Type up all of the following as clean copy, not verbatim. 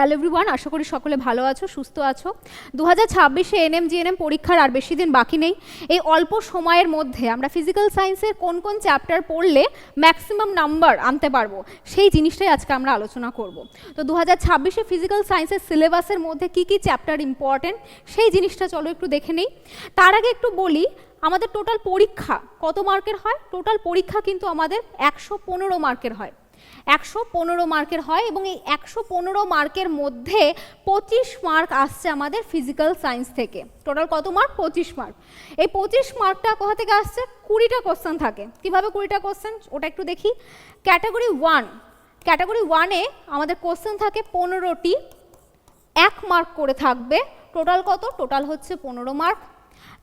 Hello everyone, আশা করি সকলে ভালো আছো, সুস্থ আছো। 2026-এ এনএম জিএনএম পরীক্ষার আর বেশি দিন বাকি নেই। এই অল্প সময়ের মধ্যে আমরা ফিজিক্যাল সায়েন্সের কোন কোন চ্যাপ্টার পড়লে ম্যাক্সিমাম নাম্বার আনতে পারবো সেই জিনিসটাই আজকে আমরা আলোচনা করব। তো 2026-এ ফিজিক্যাল সায়েন্সের সিলেবাসের মধ্যে কি কি চ্যাপ্টার ইম্পর্টেন্ট সেই জিনিসটা চলো একটু দেখে নেই। তার আগে একটু বলি, আমাদের টোটাল পরীক্ষা কত মার্কের হয়? টোটাল পরীক্ষা কিন্তু আমাদের 115 মার্কের হয়। 115 মার্কের হয় এবং এই 115 মার্কের মধ্যে 25 মার্ক আসছে আমাদের ফিজিক্যাল সায়েন্স থেকে। টোটাল কত মার্ক? 25 মার্ক। এই 25 মার্কটা কোথা থেকে আসছে? 20টা কোশ্চেন থাকে। কিভাবে 20টা কোশ্চেন ওটা একটু দেখি। ক্যাটাগরি 1-এ আমাদের কোশ্চেন থাকে 15টি, 1 মার্ক করে থাকবে। টোটাল কত? টোটাল হচ্ছে 15 মার্ক।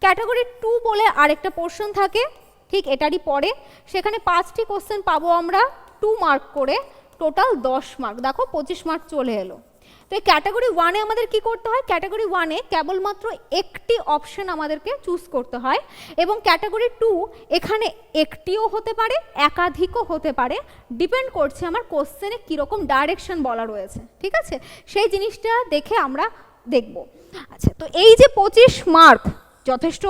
ক্যাটাগরি 2 বলে আরেকটা পোর্শন থাকে, ঠিক এটারই পরে, সেখানে 5টি কোশ্চেন পাবো আমরা 2 মার্ক করে, টোটাল 10 মার্ক। দেখো 25 মার্ক চলে এলো। তো এই ক্যাটাগরি 1-এ আমাদের কি করতে হয়? ক্যাটাগরি 1-এ কেবলমাত্র একটি অপশন আমাদেরকে চুজ করতে হয় এবং ক্যাটাগরি 2 এখানে একটিও হতে পারে, একাধিকও হতে পারে, ডিপেন্ড করছে আমার কোশ্চেনে কীরকম ডাইরেকশন বলা রয়েছে। ঠিক আছে, সেই জিনিসটা দেখে আমরা দেখব। আচ্ছা, তো এই যে 25 মার্ক যথেষ্ট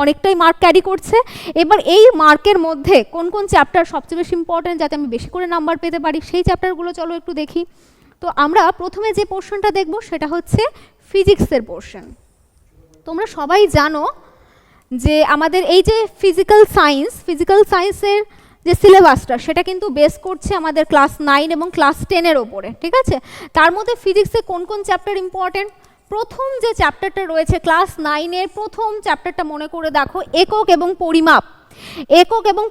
অনেকটাই মার্ক ক্যারি করছে। এবার এই মার্কের মধ্যে কোন কোন চ্যাপ্টার সবচেয়ে বেশি ইম্পর্টেন্ট যাতে আমি বেশি করে নাম্বার পেতে পারি সেই চ্যাপ্টারগুলো চলো একটু দেখি। তো আমরা প্রথমে যে পোর্শনটা দেখব সেটা হচ্ছে ফিজিক্সের পোর্শন। তোমরা সবাই জানো যে আমাদের এই যে ফিজিক্যাল সায়েন্সের যে সিলেবাসটা সেটা কিন্তু বেস করছে আমাদের ক্লাস 9 এবং ক্লাস 10-এর ওপরে। ঠিক আছে, তার মধ্যে ফিজিক্সে কোন কোন চ্যাপ্টার ইম্পর্টেন্ট? প্রথম যে চ্যাপ্টারটা রয়েছে ক্লাস 9-এর প্রথম চ্যাপ্টারটা মনে করে দেখো, একক এবং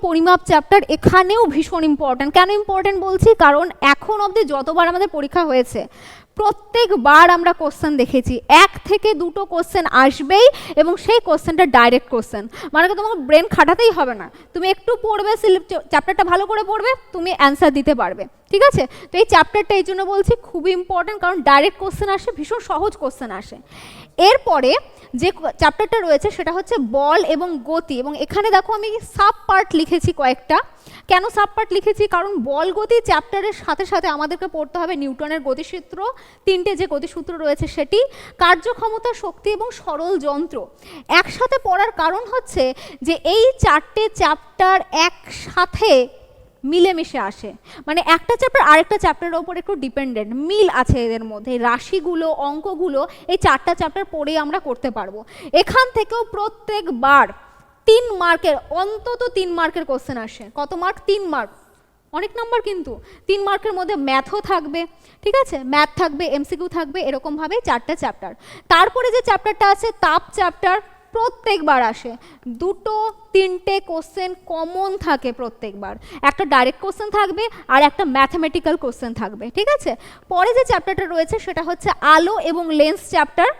পরিমাপ চ্যাপ্টার এখানেও ভীষণ ইম্পর্ট্যান্ট। কেন ইম্পর্ট্যান্ট বলছি? কারণ এখন অবধি যতবার আমাদের পরীক্ষা হয়েছে প্রত্যেকবার আমরা কোশ্চেন দেখেছি 1 থেকে 2টো কোশ্চেন আসবেই এবং সেই কোশ্চেনটা ডাইরেক্ট কোশ্চেন, মানে তোমাকে ব্রেন খাটাতেই হবে না, তুমি একটু পড়বে, চ্যাপ্টারটা ভালো করে পড়বে, তুমি অ্যান্সার দিতে পারবে। ঠিক আছে, তো এই চ্যাপ্টারটা এই জন্য বলছি খুবই ইম্পর্টেন্ট, কারণ ডাইরেক্ট কোশ্চেন আসে, ভীষণ সহজ কোশ্চেন আসে। এরপরে যে চ্যাপ্টারটা রয়েছে সেটা হচ্ছে বল এবং গতি, এবং এখানে দেখো আমি সাব পার্ট লিখেছি কয়েকটা। কেন সাব পার্ট লিখেছি? কারণ বল গতি চ্যাপ্টারের সাথে সাথে আমাদেরকে পড়তে হবে নিউটনের গতিসূত্র, 3টে যে গতিসূত্র রয়েছে সেটি, কার্যক্ষমতা, শক্তি এবং সরল যন্ত্র। একসাথে পড়ার কারণ হচ্ছে যে এই 4টে চ্যাপ্টার একসাথে মিলেমিশে আসে, মানে একটা চ্যাপ্টার আরেকটা চ্যাপ্টারের ওপর একটু ডিপেন্ডেন্ট, মিল আছে এদের মধ্যে। রাশিগুলো, অঙ্কগুলো এই 4টা চ্যাপ্টার পড়েই আমরা করতে পারবো। এখান থেকেও প্রত্যেকবার 3 মার্কের, অন্তত 3 মার্কের কোশ্চেন আসে। কত মার্ক? 3 মার্ক, অনেক নাম্বার কিন্তু। 3 মার্কের মধ্যে ম্যাথও থাকবে। ঠিক আছে, ম্যাথ থাকবে, এমসিকিউ থাকবে, এরকমভাবেই 4টা চ্যাপ্টার। তারপরে যে চ্যাপ্টারটা আছে তাপ চ্যাপ্টার, প্রত্যেকবার আসে 2-3টে কোশ্চেন কমন থাকে প্রত্যেকবার। একটা ডাইরেক্ট কোশ্চেন থাকবে আর একটা ম্যাথমেটিক্যাল কোশ্চেন থাকবে। ঠিক আছে, পরে যে চ্যাপ্টারটা রয়েছে সেটা হচ্ছে আলো এবং লেন্স চ্যাপ্টার।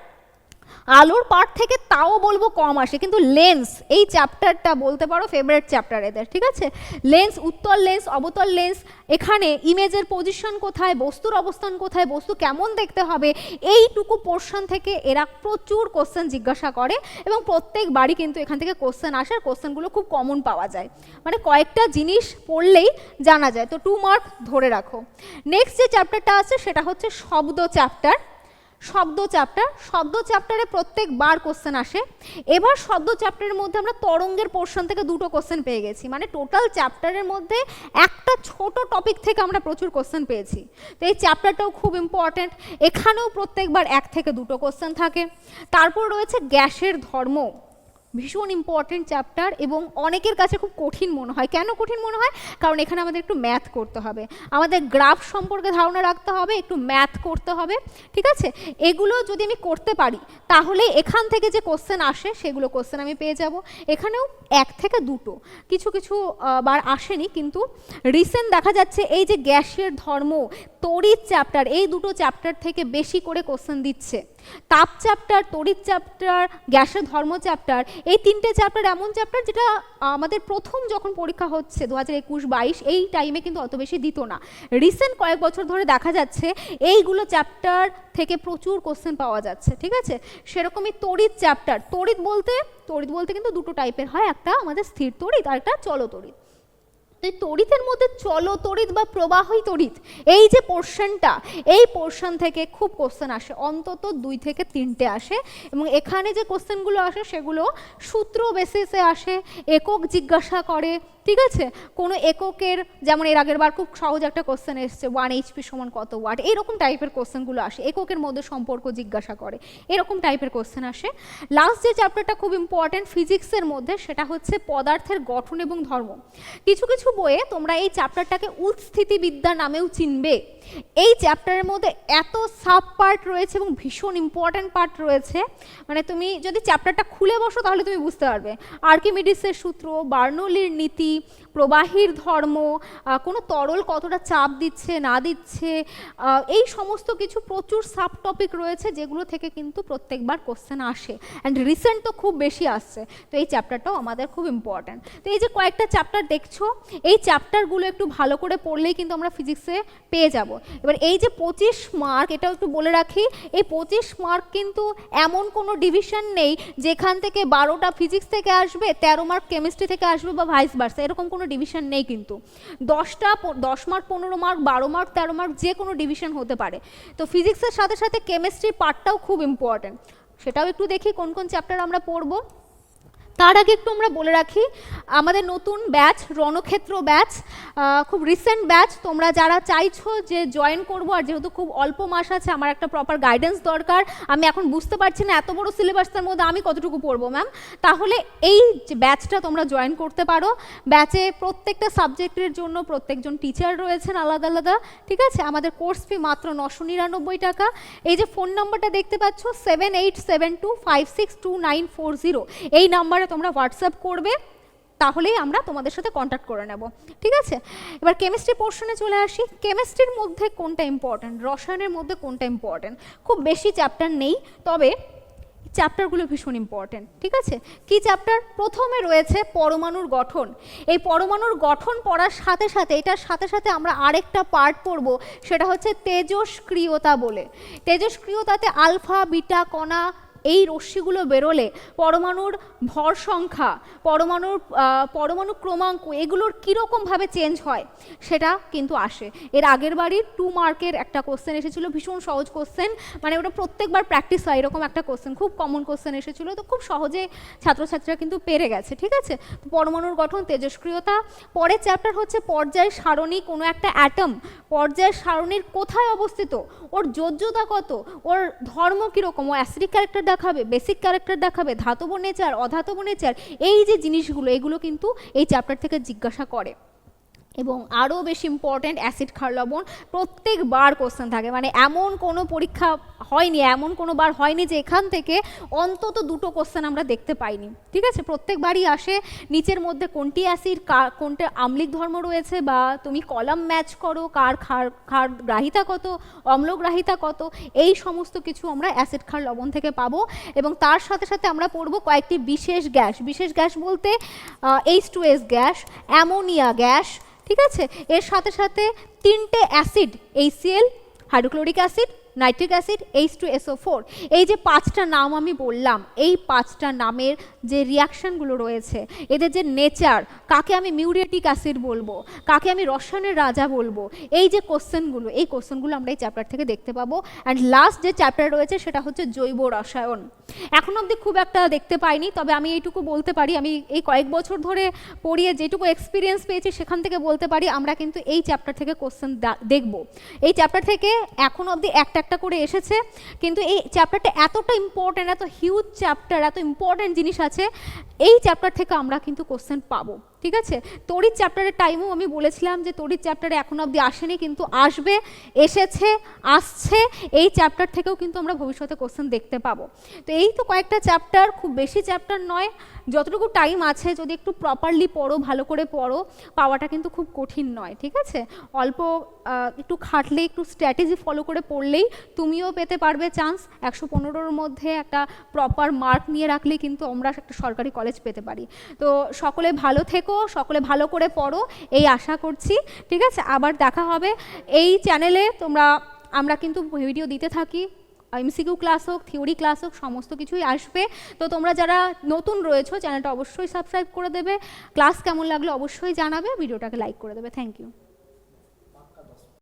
আলোর পার্ট থেকে তাও বলবো কম আসে, কিন্তু লেন্স এই চ্যাপ্টারটা বলতে পারো ফেভারিট চ্যাপ্টার এদের। ঠিক আছে, লেন্স, উত্তল লেন্স, অবতল লেন্স, এখানে ইমেজের পজিশন কোথায়, বস্তুর অবস্থান কোথায়, বস্তু কেমন দেখতে হবে, এইটুকু পোর্শন থেকে এরা প্রচুর কোশ্চেন জিজ্ঞাসা করে এবং প্রত্যেকবারই কিন্তু এখান থেকে কোশ্চেন আসার, কোশ্চেনগুলো খুব কমন পাওয়া যায়, মানে কয়েকটা জিনিস পড়লেই জানা যায়। তো 2 মার্ক ধরে রাখো। নেক্সট যে চ্যাপ্টারটা আছে সেটা হচ্ছে শব্দ চ্যাপ্টারে প্রত্যেকবার কোশ্চেন আসে। এবার শব্দ চ্যাপ্টারের মধ্যে আমরা তরঙ্গের পোর্শন থেকে 2টো কোশ্চেন পেয়ে গেছি, মানে টোটাল চ্যাপ্টারের মধ্যে একটা ছোট টপিক থেকে আমরা প্রচুর কোশ্চেন পেয়েছি। তো এই চ্যাপ্টারটাও খুব ইম্পর্টেন্ট, এখানেও প্রত্যেকবার 1 থেকে 2টো কোশ্চেন থাকে। তারপর রয়েছে গ্যাসের ধর্ম, ভীষণ ইম্পর্টেন্ট চ্যাপ্টার এবং অনেকের কাছে খুব কঠিন মনে হয়। কেন কঠিন মনে হয়? কারণ এখানে আমাদের একটু ম্যাথ করতে হবে, আমাদের গ্রাফ সম্পর্কে ধারণা রাখতে হবে, একটু ম্যাথ করতে হবে। ঠিক আছে, এগুলো যদি আমি করতে পারি তাহলে এখান থেকে যে কোশ্চেন আসে সেগুলো কোশ্চেন আমি পেয়ে যাব। এখানেও 1 থেকে 2টো, কিছু বার আসেনি, কিন্তু রিসেন্ট দেখা যাচ্ছে এই যে গ্যাসের ধর্ম, তড়িৎ চ্যাপ্টার, এই 2টো চ্যাপ্টার থেকে বেশি করে কোশ্চেন দিচ্ছে। তাপ চ্যাপ্টার, তড়িৎ চ্যাপ্টার, গ্যাসের ধর্ম চ্যাপ্টার, এই 3টে চ্যাপ্টার এমন চ্যাপ্টার যেটা আমাদের প্রথম যখন পরীক্ষা হচ্ছে 2021-22 এই টাইমে কিন্তু অত বেশি দিত না। রিসেন্ট কয়েক বছর ধরে দেখা যাচ্ছে এইগুলো চ্যাপ্টার থেকে প্রচুর কোশ্চেন পাওয়া যাচ্ছে। ঠিক আছে, সেরকমই তড়িৎ চ্যাপ্টার, তড়িৎ বলতে কিন্তু 2টো টাইপের হয়, একটা আমাদের স্থির তড়িৎ আর একটা চল তড়িৎ। তো এই তড়িতের মধ্যে চলো তড়িৎ বা প্রবাহী তড়িৎ এই যে পোর্শনটা, এই পোর্শন থেকে খুব কোশ্চেন আসে, অন্তত 2 থেকে 3টে আসে, এবং এখানে যে কোশ্চেনগুলো আসে সেগুলো সূত্র বেসিসে আসে, একক জিজ্ঞাসা করে, ঠিক আছে, কোনো এককের, যেমন এর আগের বার খুব সহজ একটা কোশ্চেন এসছে 1 HP সমান কত ওয়াট, এরকম টাইপের কোশ্চেনগুলো আসে, এককের মধ্যে সম্পর্ক জিজ্ঞাসা করে, এরকম টাইপের কোশ্চেন আসে। লাস্ট যে চ্যাপ্টারটা খুব ইম্পর্টেন্ট ফিজিক্সের মধ্যে সেটা হচ্ছে পদার্থের গঠন এবং ধর্ম। কিছু কিছু বইয়ে তোমরা এই চ্যাপ্টারটাকে উৎস্থিতিবিদ্যা নামেও চিনবে। এই চ্যাপ্টারের মধ্যে এত সাব পার্ট রয়েছে এবং ভীষণ ইম্পর্ট্যান্ট পার্ট রয়েছে, মানে তুমি যদি চ্যাপ্টারটা খুলে বসো তাহলে তুমি বুঝতে পারবে। আর্কিমিডিসের সূত্র, বার্নৌলির নীতি, প্রবাহীর ধর্ম, কোনো তরল কতটা চাপ দিচ্ছে না দিচ্ছে, এই সমস্ত কিছু প্রচুর সাব টপিক রয়েছে যেগুলো থেকে কিন্তু প্রত্যেকবার কোশ্চেন আসে, অ্যান্ড রিসেন্ট তো খুব বেশি আসছে। তো এই চ্যাপ্টারটাও আমাদের খুব ইম্পর্ট্যান্ট। তো এই যে কয়েকটা চ্যাপ্টার দেখছো, এই চ্যাপ্টারগুলো একটু ভালো করে পড়লেই কিন্তু আমরা ফিজিক্সে পেয়ে যাব। এবার এই যে 25 মার্ক, এটাও একটু বলে রাখি, এই 25 মার্ক কিন্তু এমন কোনো ডিভিশন নেই যেখান থেকে 12টা ফিজিক্স থেকে আসবে, 13 মার্ক কেমিস্ট্রি থেকে আসবে বা ভাইস ভার্সা, এরকম কোনো ডিভিশন নেই কিন্তু। 10 মার্ক, 15 মার্ক, 12 মার্ক, 13 মার্ক যে কোনো ডিভিশন হতে পারে। তো ফিজিক্সের সাথে সাথে কেমিস্ট্রির পার্টটাও খুব ইম্পর্টেন্ট, সেটাও একটু দেখি কোন কোন চ্যাপ্টার আমরা পড়বো। তার আগে একটু আমরা বলে রাখি আমাদের নতুন ব্যাচ রণক্ষেত্র ব্যাচ, খুব রিসেন্ট ব্যাচ, তোমরা যারা চাইছো যে জয়েন করবো, আর যেহেতু খুব অল্প মাস আছে আমার একটা প্রপার গাইডেন্স দরকার, আমি এখন বুঝতে পারছি না এত বড় সিলেবাসের মধ্যে আমি কতটুকু পড়বো ম্যাম, তাহলে এই যে ব্যাচটা তোমরা জয়েন করতে পারো। ব্যাচে প্রত্যেকটা সাবজেক্টের জন্য প্রত্যেকজন টিচার রয়েছেন আলাদা আলাদা, ঠিক আছে। আমাদের কোর্স ফি মাত্র 999 টাকা। এই যে ফোন নাম্বারটা দেখতে পাচ্ছ 7872562940, এই নাম্বারে তোমরা হোয়াটসঅ্যাপ করবে, তাহলেই আমরা তোমাদের সাথে কন্ট্যাক্ট করে নেব, ঠিক আছে। এবার কেমিস্ট্রি পোর্শনে চলে আসি। কেমিস্ট্রির মধ্যে কোনটা ইম্পর্টেন্ট, রসায়নের মধ্যে কোনটা ইম্পর্টেন্ট, খুব বেশি চ্যাপ্টার নেই, তবে চ্যাপ্টারগুলো ভীষণ ইম্পর্টেন্ট, ঠিক আছে। কি চ্যাপ্টার? প্রথমে রয়েছে পরমাণুর গঠন। এই পরমাণুর গঠন পড়ার সাথে সাথে, এটার সাথে সাথে আমরা আরেকটা পার্ট পড়ব, সেটা হচ্ছে তেজস্ক্রিয়তা বলে। তেজস্ক্রিয়তাতে আলফা বিটা কণা এই রশ্মিগুলো বেরোলে পরমাণুর ভর সংখ্যা, পরমাণু ক্রমাঙ্ক, এগুলোর কীরকমভাবে চেঞ্জ হয় সেটা কিন্তু আসে। এর আগের বারই 2 মার্কের একটা কোশ্চেন এসেছিলো, ভীষণ সহজ কোশ্চেন, মানে ওটা প্রত্যেকবার প্র্যাকটিস হয় এরকম একটা কোশ্চেন, খুব কমন কোশ্চেন এসেছিলো, তো খুব সহজে ছাত্রছাত্রীরা কিন্তু পেরে গেছে, ঠিক আছে। তো পরমাণুর গঠন, তেজস্ক্রিয়তা। পরের চ্যাপ্টার হচ্ছে পর্যায় সারণী। কোনো একটা অ্যাটম পর্যায় সারণীর কোথায় অবস্থিত, ওর যোজ্যতা কত, ওর ধর্ম কীরকম, ও অ্যাসিডিক ক্যারেক্টার দেখাবে, বেসিক ক্যারেক্টার দেখাবে, ধাতব নেচার, অধাতব নেচার, এই যে জিনিসগুলো এগুলো কিন্তু এই চ্যাপ্টার থেকে জিজ্ঞাসা করে। এবং আরও বেশি ইম্পর্ট্যান্ট অ্যাসিড ক্ষার লবণ, প্রত্যেকবার কোশ্চেন থাকে, মানে এমন কোনো পরীক্ষা হয়নি, এমন কোনো বার হয়নি যে এখান থেকে অন্তত 2টো কোশ্চেন আমরা দেখতে পাইনি, ঠিক আছে। প্রত্যেকবারই আসে নিচের মধ্যে কোনটি অ্যাসিড, কোনটা আম্লিক ধর্ম রয়েছে, বা তুমি কলাম ম্যাচ করো কার ক্ষার গ্রাহিতা কত, অম্লগ্রাহিতা কত, এই সমস্ত কিছু আমরা অ্যাসিড ক্ষার লবণ থেকে পাবো। এবং তার সাথে সাথে আমরা পড়বো কয়েকটি বিশেষ গ্যাস। বিশেষ গ্যাস বলতে H2S গ্যাস, অ্যামোনিয়া গ্যাস, ঠিক আছে। এর সাথে সাথে 3টে acid, HCl, hydrochloric acid, nitric acid, H2SO4, এই যে 5টা নাম আমি বললাম, এই 5টা নামের যে রিয়াকশানগুলো রয়েছে, এদের যে নেচার, কাকে আমি মিউরিয়েটিক অ্যাসিড বলবো, কাকে আমি রসায়নের রাজা বলবো, এই যে কোশ্চেনগুলো, এই কোশ্চেনগুলো আমরা এই চ্যাপ্টার থেকে দেখতে পাবো। অ্যান্ড লাস্ট যে চ্যাপ্টার রয়েছে সেটা হচ্ছে জৈব রসায়ন। এখন অবধি খুব একটা দেখতে পাইনি, তবে আমি এইটুকু বলতে পারি, আমি এই কয়েক বছর ধরে পড়িয়ে যেটুকু এক্সপিরিয়েন্স পেয়েছি সেখান থেকে বলতে পারি আমরা কিন্তু এই চ্যাপ্টার থেকে কোশ্চেন দেখব। এই চ্যাপ্টার থেকে এখন অবধি একটা করে এসেছে, কিন্তু এই চ্যাপ্টারটা এতটা ইম্পর্টেন্ট, এত হিউজ চ্যাপ্টার, এত ইম্পর্টেন্ট জিনিস আছে, এই চ্যাপ্টার থেকে আমরা কিন্তু কোশ্চেন পাবো, ঠিক আছে। তড়িৎ চ্যাপ্টারের টাইমেও আমি বলেছিলাম যে তড়িৎ চ্যাপ্টারে এখন অবধি আসেনি, কিন্তু আসবে, এসেছে, আসছে, এই চ্যাপ্টার থেকেও কিন্তু আমরা ভবিষ্যতে কোশ্চেন দেখতে পাবো। তো এই তো কয়েকটা চ্যাপ্টার, খুব বেশি চ্যাপ্টার নয়, যতটুকু টাইম আছে যদি একটু প্রপারলি পড়ো, ভালো করে পড়ো, পাওয়াটা কিন্তু খুব কঠিন নয়, ঠিক আছে। অল্প একটু খাটলে, একটু স্ট্র্যাটেজি ফলো করে পড়লেই তুমিও পেতে পারবে চান্স। 115-র মধ্যে একটা প্রপার মার্ক নিয়ে রাখলেই কিন্তু আমরা একটা সরকারি কলেজ পেতে পারি। তো সকলে ভালো থেকো, সকলে ভালো করে পড়ো, এই আশা করছি, ঠিক আছে। আবার দেখা হবে এই চ্যানেলে, আমরা কিন্তু ভিডিও দিতে থাকি, এমসিকিউ ক্লাস হোক, থিওরি ক্লাস হোক, সমস্ত কিছুই আসবে। তো তোমরা যারা নতুন রয়েছো চ্যানেলটা অবশ্যই সাবস্ক্রাইব করে দেবে, ক্লাস কেমন লাগলো অবশ্যই জানাবে, ভিডিওটাকে লাইক করে দেবে। Thank you.